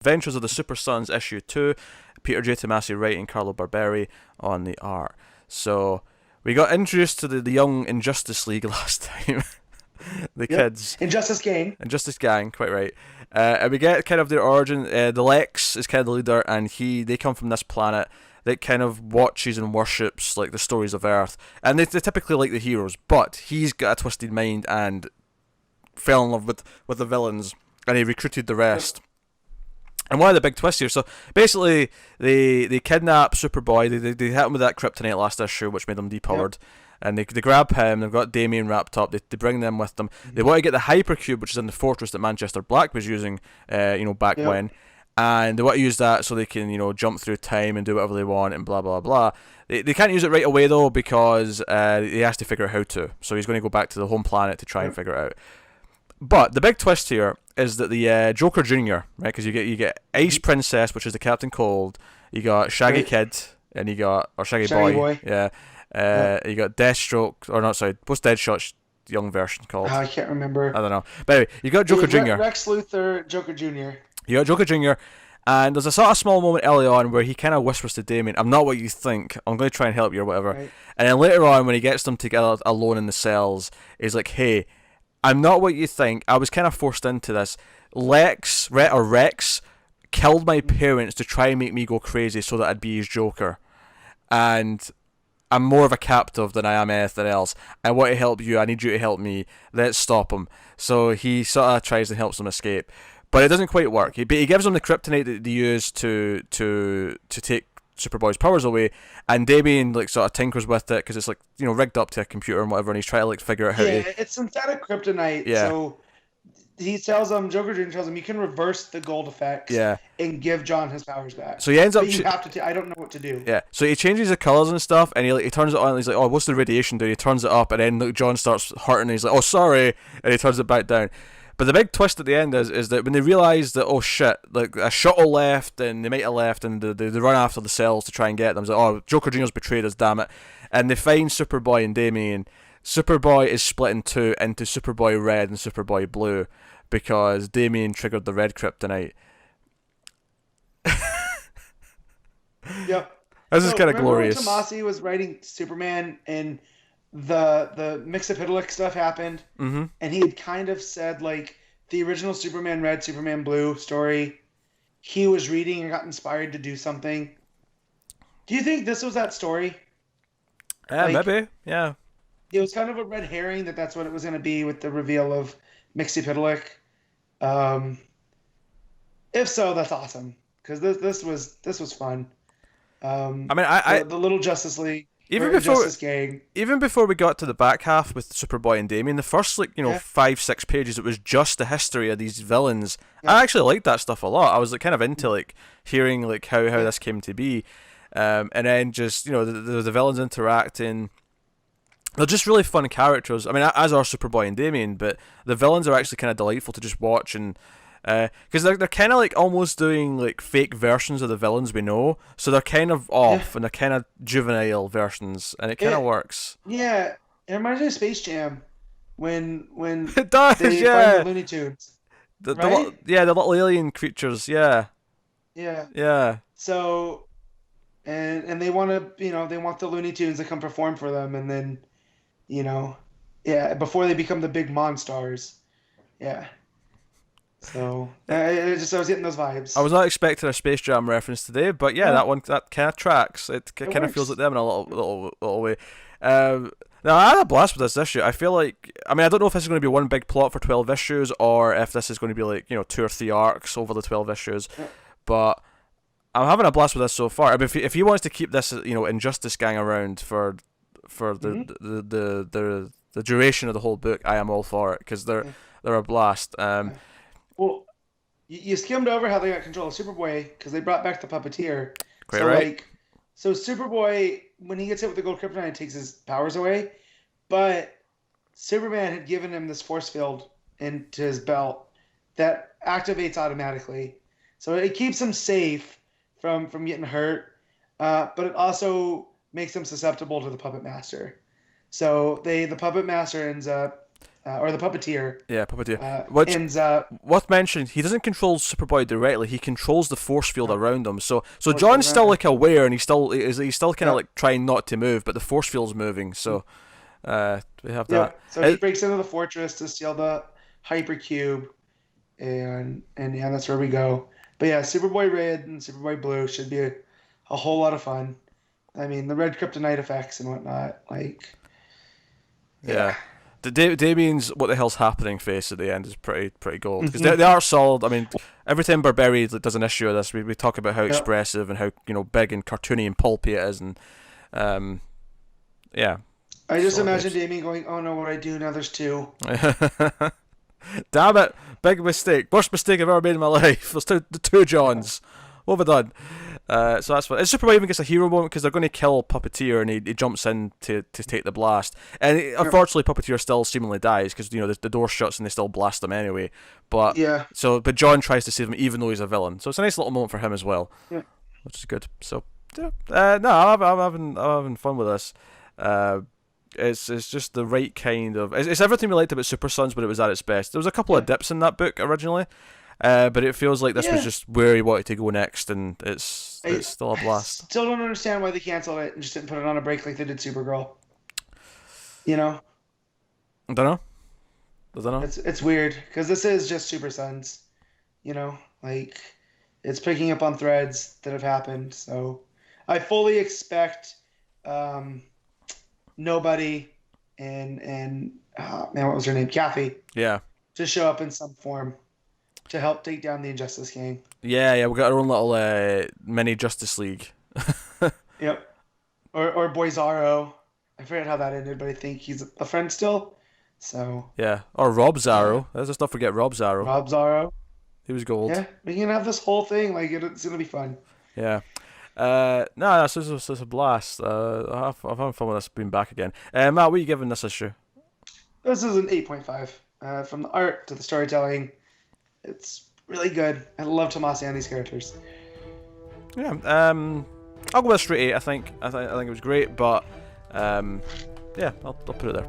Adventures of the Super Sons issue 2, Peter J. Tomasi writing, Carlo Barberi on the art. So we got introduced to the young Injustice League last time. The kids. Injustice Gang, quite right. And we get kind of their origin. The Lex is kind of the leader, and they come from this planet that kind of watches and worships like the stories of Earth, and they typically like the heroes, but he's got a twisted mind and fell in love with the villains, and he recruited the rest. And one of the big twists here, so basically they kidnap Superboy, they hit him with that kryptonite last issue, which made him depowered, and they grab him, they've got Damien wrapped up, they bring them with them, they want to get the Hypercube, which is in the fortress that Manchester Black was using, back when, and they want to use that so they can, jump through time and do whatever they want and blah blah blah. They can't use it right away though, because he has to figure out how to, so he's going to go back to the home planet to try and figure it out. But the big twist here is that the Joker Junior, right? Because you get Ice Princess, which is the Captain Cold. You got Shaggy Kid, and Shaggy Boy. Yeah. You got Deathstroke, or not? Sorry, what's Deadshot's young version called? I can't remember. I don't know. But anyway, you got Joker Junior. Rex Luthor, Joker Junior. You got Joker Junior, and there's a sort of small moment early on where he kind of whispers to Damien, "I'm not what you think. I'm going to try and help you or whatever." Right. And then later on, when he gets them together alone in the cells, he's like, "Hey, I'm not what you think. I was kind of forced into this. Rex killed my parents to try and make me go crazy so that I'd be his Joker. And I'm more of a captive than I am anything else. I want to help you. I need you to help me. Let's stop him." So he sort of tries and helps them escape. But it doesn't quite work. He gives them the kryptonite that they use to take Superboy's powers away, and Damien sort of tinkers with it because it's rigged up to a computer and whatever, and he's trying to figure out how to... Yeah, it's synthetic kryptonite. Yeah. So he tells him, Joker Jr. tells him, you can reverse the gold effects. Yeah. And give John his powers back. So he ends up... But you have to... I don't know what to do. Yeah. So he changes the colors and stuff, and he turns it on, and he's like, "Oh, what's the radiation doing?" He turns it up, and then John starts hurting, and he's like, "Oh, sorry," and he turns it back down. But the big twist at the end is that when they realise that, oh shit, a shuttle left, and they might have left, and they run after the cells to try and get them. It's like, oh, Joker Jr.'s betrayed us, damn it. And they find Superboy and Damien. Superboy is split in two into Superboy Red and Superboy Blue because Damien triggered the red kryptonite. Yep. This is kind of glorious. Tomasi was writing Superman and the Mxyzptlk stuff happened, and he had kind of said the original Superman Red, Superman Blue story, he was reading and got inspired to do something. Do you think this was that story? Maybe, yeah. It was kind of a red herring that's what it was going to be with the reveal of Mxyzptlk. If so, that's awesome because this was fun. The Little Justice League. Even before we got to the back half with Superboy and Damien, the first 5-6 pages, it was just the history of these villains. Yeah. I actually liked that stuff a lot. I was kind of into hearing how this came to be, and then just the villains interacting. They're just really fun characters. I mean, as are Superboy and Damien, but the villains are actually kind of delightful to just watch and. Because they're kind of almost doing fake versions of the villains we know, so they're kind of off and they're kind of juvenile versions, and it kind of works. Yeah, it reminds me of Space Jam when it does. They find the Looney Tunes. The little alien creatures. Yeah. So, and they want to they want the Looney Tunes to come perform for them, and then before they become the big monsters. Yeah. So I was getting those vibes. I was not expecting a Space Jam reference today, but that kind of tracks. It kind of feels like them in a little way. Now I had a blast with this issue. I feel I don't know if this is going to be one big plot for 12 issues or if this is going to be 2 or 3 arcs over the 12 issues. Yeah. But I'm having a blast with this so far. I mean, if he wants to keep this Injustice Gang around for the duration of the whole book, I am all for it because they're a blast. Well, you skimmed over how they got control of Superboy because they brought back the puppeteer. Quite right. So Superboy, when he gets hit with the gold kryptonite, takes his powers away. But Superman had given him this force field into his belt that activates automatically. So it keeps him safe from getting hurt, but it also makes him susceptible to the Puppet Master. So the Puppet Master ends up or the Puppeteer. Yeah, Puppeteer. Which, ends up... worth mentioning, he doesn't control Superboy directly. He controls the force field around him. So John's still like aware, and he's still kind of like trying not to move, but the force field's moving. So we have that. So he breaks into the fortress to steal the hypercube, and yeah, that's where we go. But yeah, Superboy Red and Superboy Blue should be a whole lot of fun. I mean, the red kryptonite effects and whatnot, like... Yeah. The Damien's what the hell's happening face at the end is pretty gold, because they are solid. I mean, every time Barberi does an issue of this, we talk about how expressive and how big and cartoony and pulpy it is, and yeah. I just imagine Damien going, "Oh no, what I do now? There's two." Damn it! Big mistake, worst mistake I've ever made in my life. There's two Johns. What have I done? So that's fun. And Superboy even gets a hero moment because they're going to kill Puppeteer, and he jumps in to take the blast. And unfortunately, Puppeteer still seemingly dies because the door shuts and they still blast him anyway. But but John tries to save him even though he's a villain. So it's a nice little moment for him as well, which is good. So no, I'm having fun with this. It's just the right kind of... It's everything we liked about Super Sons, but it was at its best. There was a couple of dips in that book originally. But it feels like this was just where he wanted to go next, and it's still a blast. I still don't understand why they canceled it and just didn't put it on a break like they did Supergirl. You know? I don't know. It's weird, because this is just Super Sons. You know? Like, it's picking up on threads that have happened, so... I fully expect Nobody and what was her name? Kathy. Yeah. To show up in some form to help take down the Injustice Gang. Yeah, we got our own little mini Justice League. Yep. Or Boy Zorro. I forget how that ended, but I think he's a friend still. So. Yeah. Or Rob Zorro. Let's just not forget Rob Zorro. Rob Zorro. He was gold. Yeah, we can have this whole thing. Like, it's gonna be fun. Yeah. No, this is a blast. I'm having fun with this being back again. Matt, what are you giving this issue? This is an 8.5. From the art to the storytelling, it's really good. I love Tomasiani's characters. Yeah, I'll go with a straight 8. I think it was great, but yeah, I'll put it there.